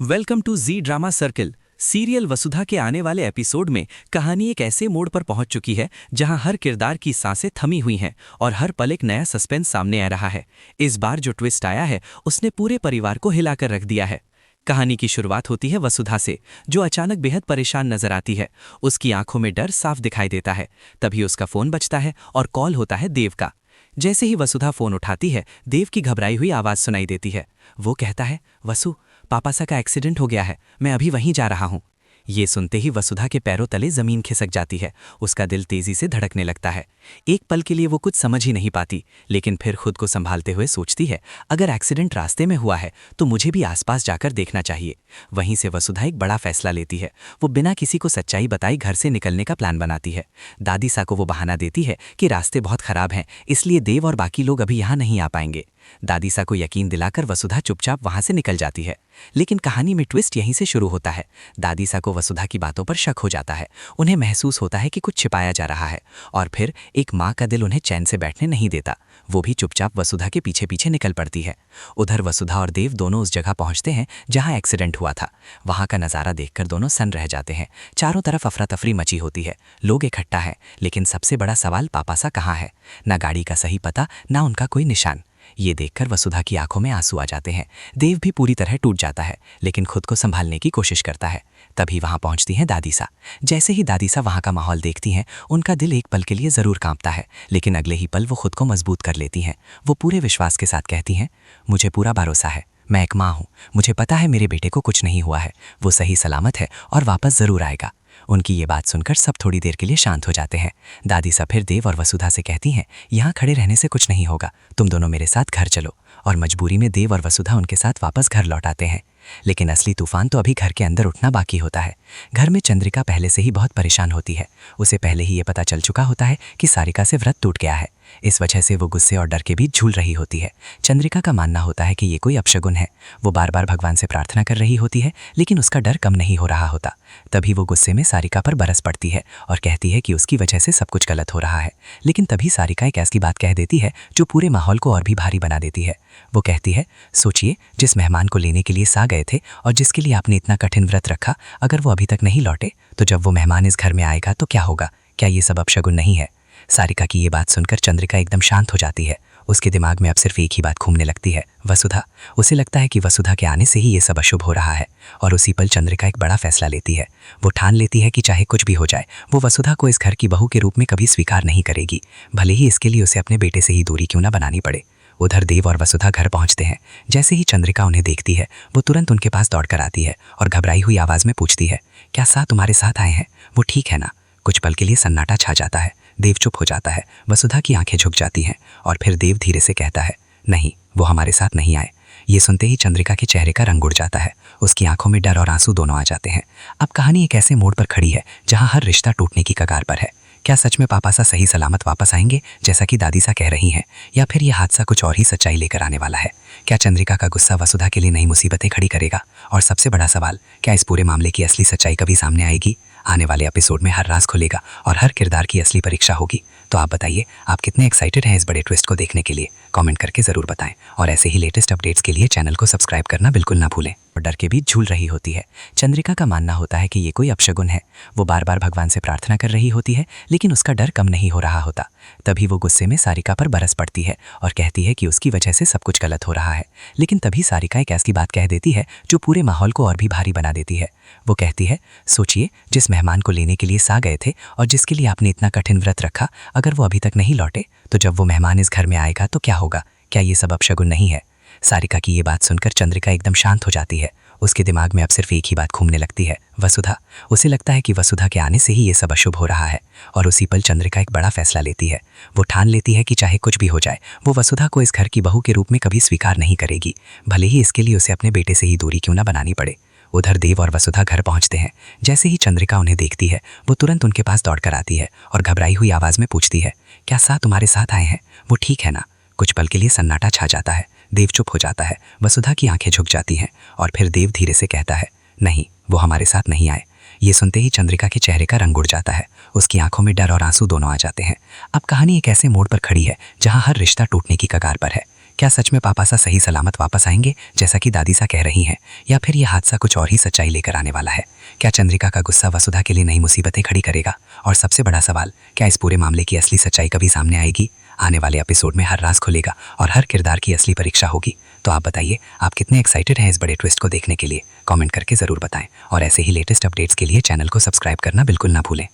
Welcome to Zee drama circle. Serial Vasudha के आने वाले एपिसोड में कहानी एक ऐसे मोड़ पर पहुंच चुकी है जहां हर किरदार की सांसें थमी हुई हैं और हर पल एक नया सस्पेंस सामने आ रहा है। इस बार जो ट्विस्ट आया है उसने पूरे परिवार को हिलाकर रख दिया है। कहानी की शुरुआत होती है वसुधा से, जो अचानक बेहद परेशान नजर आती है। उसकी आंखों में डर साफ दिखाई देता है। तभी उसका फोन बजता है और कॉल होता है देव का। जैसे ही वसुधा फोन उठाती है, देव की घबराई हुई आवाज सुनाई देती है। वो कहता है, वसु, पापासा का एक्सीडेंट हो गया है, मैं अभी वहीं जा रहा हूँ। ये सुनते ही वसुधा के पैरों तले जमीन खिसक जाती है। उसका दिल तेजी से धड़कने लगता है। एक पल के लिए वो कुछ समझ ही नहीं पाती, लेकिन फिर खुद को संभालते हुए सोचती है, अगर एक्सीडेंट रास्ते में हुआ है तो मुझे भी आसपास जाकर देखना चाहिए। वहीं से वसुधा एक बड़ा फैसला लेती है। वो बिना किसी को सच्चाई बताई घर से निकलने का प्लान बनाती है। दादी सा को वो बहाना देती है कि रास्ते बहुत खराब हैं, इसलिए देव और बाकी लोग अभी यहाँ नहीं आ पाएंगे। दादी सा को यकीन दिलाकर वसुधा चुपचाप वहां से निकल जाती है। लेकिन कहानी में ट्विस्ट यहीं से शुरू होता है। दादी सा को वसुधा की बातों पर शक हो जाता है। उन्हें महसूस होता है कि कुछ छिपाया जा रहा है, और फिर एक माँ का दिल उन्हें चैन से बैठने नहीं देता। वो भी चुपचाप वसुधा के पीछे पीछे निकल पड़ती है। उधर वसुधा और देव दोनों उस जगह पहुंचते हैं जहां एक्सीडेंट हुआ था। वहां का नजारा देखकर दोनों सन्न रह जाते हैं। चारों तरफ अफरा तफरी मची होती है, लोग इकट्ठा है, लेकिन सबसे बड़ा सवाल पापासा कहाँ है। ना गाड़ी का सही पता, ना उनका कोई निशान। ये देखकर वसुधा की आंखों में आंसू आ जाते हैं। देव भी पूरी तरह टूट जाता है, लेकिन खुद को संभालने की कोशिश करता है। तभी वहां पहुंचती हैं दादी सा। जैसे ही दादी सा वहां का माहौल देखती हैं, उनका दिल एक पल के लिए जरूर कांपता है, लेकिन अगले ही पल वो खुद को मजबूत कर लेती हैं। वो पूरे विश्वास के साथ कहती हैं, मुझे पूरा भरोसा है, मैं एक माँ हूँ, मुझे पता है मेरे बेटे को कुछ नहीं हुआ है, वो सही सलामत है और वापस जरूर आएगा। उनकी ये बात सुनकर सब थोड़ी देर के लिए शांत हो जाते हैं। दादी सा फिर देव और वसुधा से कहती हैं, यहाँ खड़े रहने से कुछ नहीं होगा, तुम दोनों मेरे साथ घर चलो। और मजबूरी में देव और वसुधा उनके साथ वापस घर लौट आते हैं। लेकिन असली तूफान तो अभी घर के अंदर उठना बाकी होता है। घर में चंद्रिका पहले से ही बहुत परेशान होती है। उसे पहले ही ये पता चल चुका होता है कि सारिका से व्रत टूट गया है। इस वजह से वो गुस्से और डर के बीच झूल रही होती है। चंद्रिका का मानना होता है कि ये कोई अपशगुन है। वो बार बार भगवान से प्रार्थना कर रही होती है, लेकिन उसका डर कम नहीं हो रहा होता। तभी वो गुस्से में सारिका पर बरस पड़ती है और कहती है कि उसकी वजह से सब कुछ गलत हो रहा है। लेकिन तभी सारिका एक ऐसी बात कह देती है जो पूरे माहौल को और भी भारी बना देती है। वो कहती है, सोचिए, जिस मेहमान को लेने के लिए सा गए थे और जिसके लिए आपने इतना कठिन व्रत रखा, अगर वो अभी तक नहीं लौटे तो जब वो मेहमान इस घर में आएगा तो क्या होगा? क्या ये सब अपशगुन नहीं है? सारिका की ये बात सुनकर चंद्रिका एकदम शांत हो जाती है। उसके दिमाग में अब सिर्फ एक ही बात घूमने लगती है, वसुधा। उसे लगता है कि वसुधा के आने से ही ये सब अशुभ हो रहा है। और उसी पल चंद्रिका एक बड़ा फैसला लेती है। वो ठान लेती है कि चाहे कुछ भी हो जाए, वो वसुधा को इस घर की बहू के रूप में कभी स्वीकार नहीं करेगी, भले ही इसके लिए उसे अपने बेटे से ही दूरी क्यों ना बनानी पड़े। उधर देव और वसुधा घर पहुंचते हैं। जैसे ही चंद्रिका उन्हें देखती है, वो तुरंत उनके पास दौड़कर आती है और घबराई हुई आवाज में पूछती है, क्या सा तुम्हारे साथ आए हैं? वो ठीक है ना? कुछ पल के लिए सन्नाटा छा जाता है। देव चुप हो जाता है। वसुधा की आंखें झुक जाती हैं और फिर देव धीरे से कहता है, नहीं, वो हमारे साथ नहीं आए। ये सुनते ही चंद्रिका के चेहरे का रंग उड़ जाता है। उसकी आंखों में डर और आंसू दोनों आ जाते हैं। अब कहानी एक ऐसे मोड़ पर खड़ी है जहां हर रिश्ता टूटने की कगार पर है। क्या सच में पापासा सही सलामत वापस आएंगे जैसा कि दादी सा कह रही हैं, या फिर यह हादसा कुछ और ही सच्चाई लेकर आने वाला है? क्या चंद्रिका का गुस्सा वसुधा के लिए नई मुसीबतें खड़ी करेगा? और सबसे बड़ा सवाल, क्या इस पूरे मामले की असली सच्चाई कभी सामने आएगी? आने वाले एपिसोड में हर राज खुलेगा और हर किरदार की असली परीक्षा होगी। तो आप बताइए, आप कितने एक्साइटेड हैं इस बड़े ट्विस्ट को देखने के लिए? कमेंट करके जरूर बताएं। और ऐसे ही लेटेस्ट अपडेट्स के लिए चैनल को सब्सक्राइब करना बिल्कुल ना भूलें। और डर के बीच झूल रही होती है। चंद्रिका का मानना होता है कि ये कोई अपशगुन है। वो बार बार भगवान से प्रार्थना कर रही होती है, लेकिन उसका डर कम नहीं हो रहा होता। तभी वो गुस्से में सारिका पर बरस पड़ती है और कहती है कि उसकी वजह से सब कुछ गलत हो रहा है। लेकिन तभी सारिका एक ऐसी बात कह देती है जो पूरे माहौल को और भी भारी बना देती है। वो कहती है, सोचिए, जिस मेहमान को लेने के लिए सा गए थे और जिसके लिए आपने इतना कठिन व्रत रखा, अगर वो अभी तक नहीं लौटे तो जब वो मेहमान इस घर में आएगा तो क्या होगा? क्या ये सब अपशगुन नहीं है? सारिका की ये बात सुनकर चंद्रिका एकदम शांत हो जाती है। उसके दिमाग में अब सिर्फ एक ही बात घूमने लगती है, वसुधा। उसे लगता है कि वसुधा के आने से ही ये सब अशुभ हो रहा है। और उसी पल चंद्रिका एक बड़ा फैसला लेती है। वो ठान लेती है कि चाहे कुछ भी हो जाए, वो वसुधा को इस घर की बहू के रूप में कभी स्वीकार नहीं करेगी, भले ही इसके लिए उसे अपने बेटे से ही दूरी क्यों ना बनानी पड़े। उधर देव और वसुधा घर पहुंचते हैं। जैसे ही चंद्रिका उन्हें देखती है, वो तुरंत उनके पास दौड़कर आती है और घबराई हुई आवाज में पूछती है, क्या सा तुम्हारे साथ आए हैं? वो ठीक है ना? कुछ पल के लिए सन्नाटा छा जाता है। देव चुप हो जाता है। वसुधा की आंखें झुक जाती हैं और फिर देव धीरे से कहता है, नहीं, वो हमारे साथ नहीं आए। ये सुनते ही चंद्रिका के चेहरे का रंग उड़ जाता है। उसकी आंखों में डर और आंसू दोनों आ जाते हैं। अब कहानी एक ऐसे मोड़ पर खड़ी है जहां हर रिश्ता टूटने की कगार पर है। क्या सच में पापा सा सही सलामत वापस आएंगे जैसा कि दादी सा कह रही हैं, या फिर यह हादसा कुछ और ही सच्चाई लेकर आने वाला है? क्या चंद्रिका का गुस्सा वसुधा के लिए नई मुसीबतें खड़ी करेगा? और सबसे बड़ा सवाल, क्या इस पूरे मामले की असली सच्चाई कभी सामने आएगी? आने वाले एपिसोड में हर राज खुलेगा और हर किरदार की असली परीक्षा होगी। तो आप बताइए, आप कितने एक्साइटेड हैं इस बड़े ट्विस्ट को देखने के लिए? कमेंट करके जरूर बताएं और ऐसे ही लेटेस्ट अपडेट्स के लिए चैनल को सब्सक्राइब करना बिल्कुल ना भूलें।